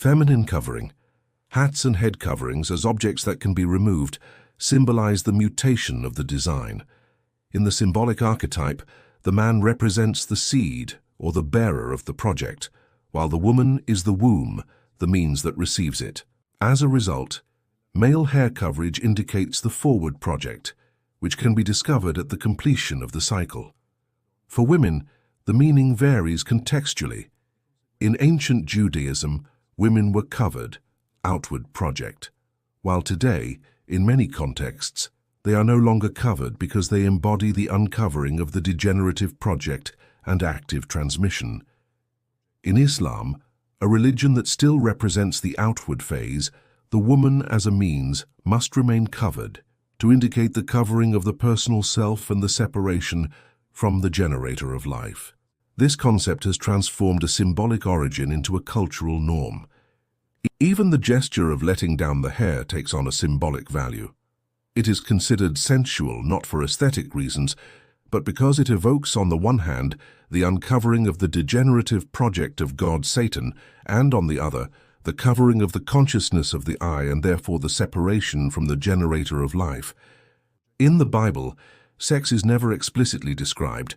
Feminine covering. Hats and head coverings as objects that can be removed symbolize the mutation of the design. In the symbolic archetype, the man represents the seed or the bearer of the project, while the woman is the womb, the means that receives it. As a result, male hair coverage indicates the forward project, which can be discovered at the completion of the cycle. For women, the meaning varies contextually. In ancient Judaism, women were covered, outward project, while today, in many contexts, they are no longer covered because they embody the uncovering of the degenerative project and active transmission. In Islam, a religion that still represents the outward phase, the woman as a means must remain covered to indicate the covering of the personal self and the separation from the generator of life. This concept has transformed a symbolic origin into a cultural norm. Even the gesture of letting down the hair takes on a symbolic value. It is considered sensual not for aesthetic reasons, but because it evokes, on the one hand, the uncovering of the degenerative project of god Satan, and on the other, the covering of the consciousness of the I and therefore the separation from the generator of life. In the Bible, sex is never explicitly described,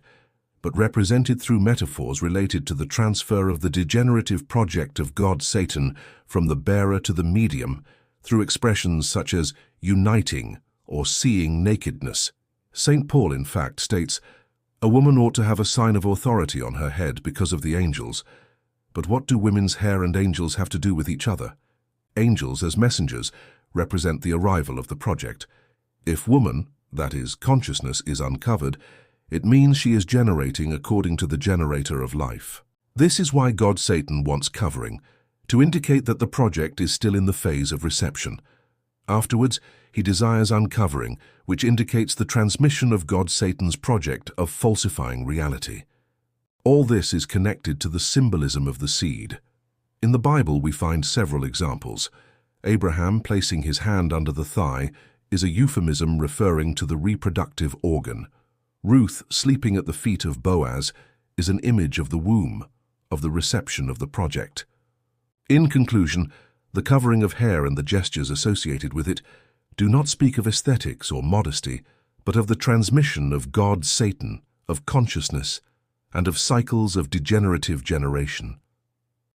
but represented through metaphors related to the transfer of the degenerative project of god Satan from the bearer to the medium, through expressions such as uniting or seeing nakedness. St. Paul, in fact, states, "A woman ought to have a sign of authority on her head because of the angels." But what do women's hair and angels have to do with each other? Angels, as messengers, represent the arrival of the project. If woman, that is, consciousness, is uncovered, it means she is generating according to the generator of life. This is why god Satan wants covering, to indicate that the project is still in the phase of reception. Afterwards, he desires uncovering, which indicates the transmission of god Satan's project of falsifying reality. All this is connected to the symbolism of the seed. In the Bible, we find several examples. Abraham placing his hand under the thigh is a euphemism referring to the reproductive organ. Ruth sleeping at the feet of Boaz is an image of the womb, of the reception of the project. In conclusion, the covering of hair and the gestures associated with it do not speak of aesthetics or modesty, but of the transmission of god Satan, of consciousness, and of cycles of degenerative generation.